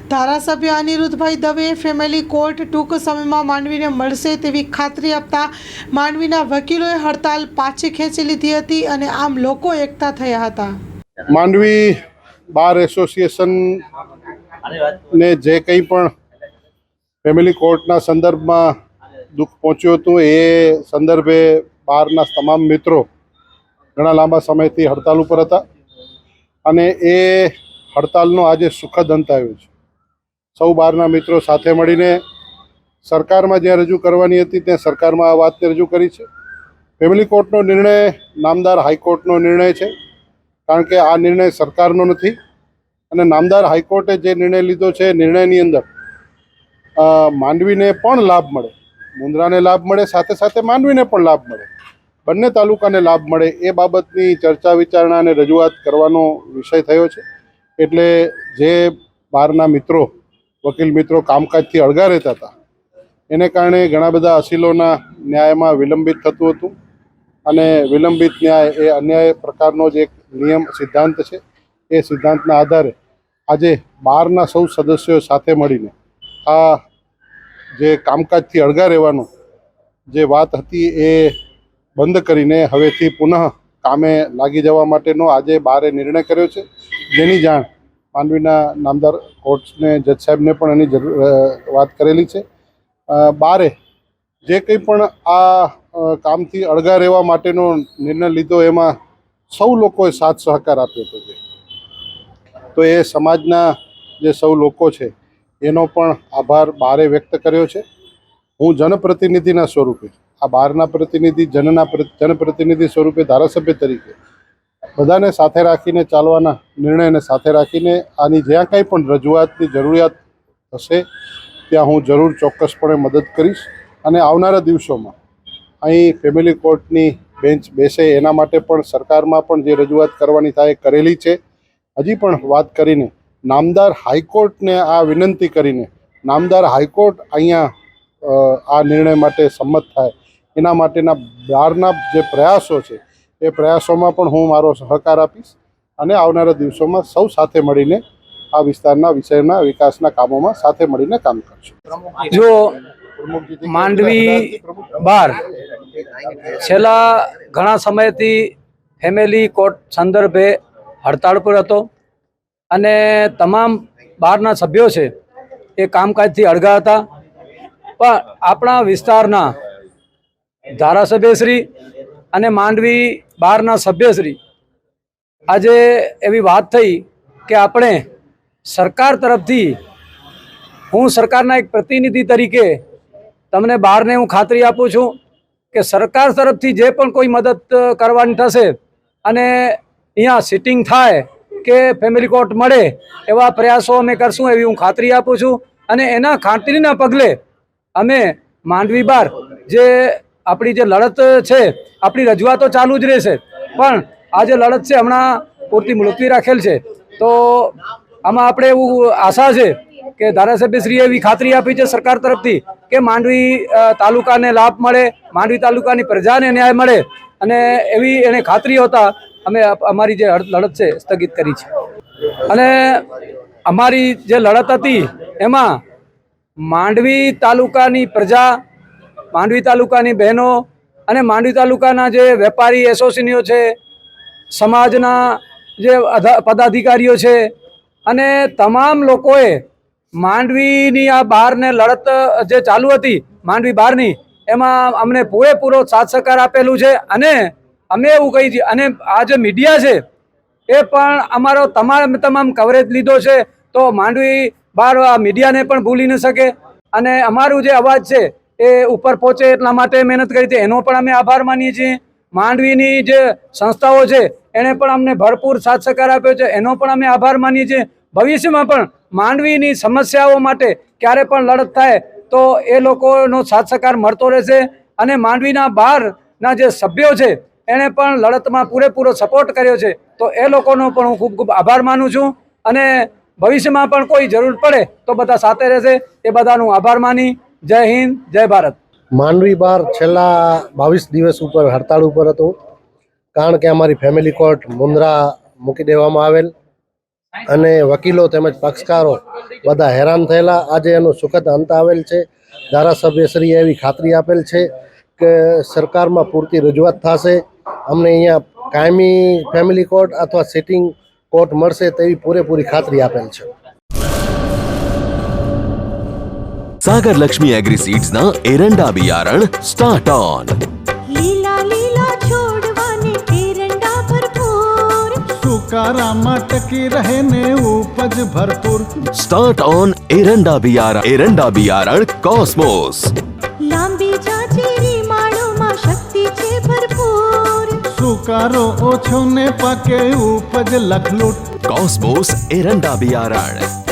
ધારાસભ્ય અનિરુદ્ધભાઈ દવેએ family court ટૂંક સમયમાં માંડવીને મળશે તેવી ખાતરી આપતા માંડવીના વકીલોએ હડતાલ પાછી ખેંચી લીધી હતી અને આમ લોકો એકઠા થયા હતા। માંડવી બાર એસોસિએશન ને જે કંઈ પણ ફેમિલી કોર્ટના સંદર્ભમાં દુઃખ પહોંચ્યું હતું એ સંદર્ભે બારના તમામ મિત્રો ઘણા લાંબા સમયથી હડતાલ ઉપર હતા અને એ હડતાલનો આજે સુખદ અંત આવ્યો છે। સૌ બારના મિત્રો સાથે મળીને સરકારમાં જ્યાં રજૂ કરવાની હતી ત્યાં સરકારમાં આ વાતને રજૂ કરી છે। ફેમિલી કોર્ટનો નિર્ણય નામદાર હાઈકોર્ટનો નિર્ણય છે, કારણ કે આ નિર્ણય સરકારનો નથી અને નામદાર હાઈકોર્ટે જે નિર્ણય લીધો છે એ નિર્ણયની અંદર માંડવીને પણ લાભ મળે, મુન્દ્રાને લાભ મળે, સાથે સાથે માંડવીને પણ લાભ મળે, બંને તાલુકાને લાભ મળે એ બાબતની ચર્ચા વિચારણા અને રજૂઆત કરવાનો વિષય થયો છે। એટલે જે બહારના મિત્રો, વકીલ મિત્રો કામકાજથી અળગા રહેતા હતા એને કારણે ઘણા બધા અસીલોના ન્યાયમાં વિલંબિત થતું હતું અને વિલંબિત ન્યાય એ અન્યાય પ્રકારનો જ એક નિયમ સિદ્ધાંત છે। એ સિદ્ધાંતના આધારે આજે બહારના સૌ સદસ્યો સાથે મળીને આ જે કામકાજથી અળગા રહેવાનું જે વાત હતી એ બંધ કરીને હવેથી પુનઃ કામે લાગી જવા માટેનો આજે બારે નિર્ણય કર્યો છે, જેની જાણ માંડવીના નામદાર કોર્ટ્સને જજ સાહેબને પણ એની વાત કરેલી છે। બારે જે કંઈ પણ આ કામથી અળગા રહેવા માટેનો નિર્ણય લીધો એમાં સૌ લોકોએ સાથ સહકાર આપ્યો હતો, તો એ સમાજના જે સૌ લોકો છે એનો પણ આભાર બારે વ્યક્ત કર્યો છે। હું જનપ્રતિનિધિના સ્વરૂપે, આ બહારના પ્રતિનિધિ, જનપ્રતિનિધિ સ્વરૂપે ધારાસભ્ય તરીકે બધાને સાથે રાખીને ચાલવાના નિર્ણયને સાથે રાખીને આની જ્યાં કંઈ પણ રજૂઆતની જરૂરિયાત હશે ત્યાં હું જરૂર ચોક્કસપણે મદદ કરીશ અને આવનારા દિવસોમાં અહીં ફેમિલી કોર્ટની બેન્ચ બેસે એના માટે પણ સરકારમાં પણ જે રજૂઆત કરવાની થાય કરેલી છે। હજી પણ વાત કરીને નામદાર હાઈકોર્ટને આ વિનંતી કરીને નામદાર હાઈકોર્ટ અહીંયા આ નિર્ણય માટે સંમત થાય એના માટેના બહારના જે પ્રયાસો છે એ પ્રયાસોમાં પણ હું મારો સહકાર આપીશ અને આવનારા દિવસોમાં સૌ સાથે મળીને આ વિસ્તારના વિષયના વિકાસના કામોમાં સાથે મળીને કામ કરશું। જો માંડવી બાર છેલ્લા ઘણા સમયથી ફેમિલી કોર્ટ સંદર્ભે હડતાળ પર હતો અને તમામ બહારના સભ્યો છે એ કામકાજથી અળગા હતા, પણ આપણા વિસ્તારના ધારાસભ્યશ્રી અને માંડવી બહારના સભ્યશ્રી આજે એવી વાત થઈ કે આપણે સરકાર તરફથી, હું સરકારના એક પ્રતિનિધિ તરીકે તમને બહારને હું ખાતરી આપું છું કે સરકાર તરફથી જે પણ કોઈ મદદ કરવાની થશે અને અહીંયા સિટિંગ થાય કે ફેમિલી કોર્ટ મળે એવા પ્રયાસો અમે કરશું એવી હું ખાતરી આપું છું। અને એના ખાતરીના પગલે અમે માંડવી બાર જે આપણી જે લડત છે, આપણી રજૂઆતો ચાલુ જ રહેશે, પણ આ જે લડત છે હમણાં પૂરતી મુલતવી રાખેલ છે। તો આમાં આપણે એવું આશા છે કે ધારાસભ્યશ્રીએ એવી ખાતરી આપી છે સરકાર તરફથી કે માંડવી તાલુકાને લાભ મળે, માંડવી તાલુકાની પ્રજાને ન્યાય મળે, અને એવી એને ખાતરી હોતા અમે અમારી જે લડત છે સ્થગિત કરી છે। અને અમારી જે લડત હતી એમાં માંડવી તાલુકાની પ્રજા, માંડવી તાલુકાની બહેનો અને માંડવી તાલુકાના જે વેપારી એસોસિએશનો છે, સમાજના જે પદાધિકારીઓ છે અને તમામ લોકોએ માંડવીની આ બહારને લડત જે ચાલુ હતી માંડવી બહારની, એમાં અમને પૂરેપૂરો સાથ સહકાર આપેલું છે। અને અમે એવું કહી છીએ, અને આ જે મીડિયા છે એ પણ અમારો તમામ કવરેજ લીધો છે, તો માંડવી બહાર આ મીડિયાને પણ ભૂલી ન શકે અને અમારું જે અવાજ છે એ ઉપર પહોંચે એટલા માટે મહેનત કરી છે, એનો પણ અમે આભાર માનીએ છીએ। માંડવીની જે સંસ્થાઓ છે એણે પણ અમને ભરપૂર સાથ સહકાર આપ્યો છે, એનો પણ અમે આભાર માનીએ છીએ। ભવિષ્યમાં પણ માંડવીની સમસ્યાઓ માટે ક્યારે પણ લડત થાય તો એ લોકોનો સાથ સહકાર મળતો રહેશે અને માંડવીના બહારના જે સભ્યો છે એણે પણ લડતમાં પૂરેપૂરો સપોર્ટ કર્યો છે, તો એ લોકોનો પણ હું ખૂબ ખૂબ આભાર માનું છું। અને ભવિષ્યમાં પણ કોઈ જરૂર પડે તો બધા સાથે રહેશે, એ બધાનું આભાર માની જય હિન્દ, જય ભારત। માંડવી બાર છેલ્લા 22 દિવસ ઉપર હડતાળ ઉપર હતું, કારણ કે અમારી ફેમિલી કોર્ટ મુન્દ્રા મૂકી દેવામાં આવેલ અને વકીલો તેમજ પક્ષકારો બધા હેરાન થયેલા. આજે એનો સુખદ અંત આવેલ છે. ધારાસભ્યશ્રીએ એવી ખાતરી આપેલ છે કે સરકારમાં પૂરતી રજૂઆત થશે. અમને અહીંયા કાયમી ફેમિલી કોર્ટ અથવા સિટિંગ કોર્ટ મળશે તેવી પૂરેપૂરી ખાતરી આપેલ છે. सागर लक्ष्मी एग्रीसीड्स ना एरंडा बियारण स्टार्ट ऑन। લીલા લીલા છોડવાને એરંડા ભરપૂર, સુકારામાં ટકી રહે ને ઉપજ ભરપૂર. स्टार्ट ऑन एरंडा बियारण कॉस्मोस। લાંબી જાચેરી માળોમાં શક્તિ છે ભરપૂર, સુકારો ઓછો ને પાકે ઉપજ લખલૂટ. कॉस्मोस एरंडा बियारण।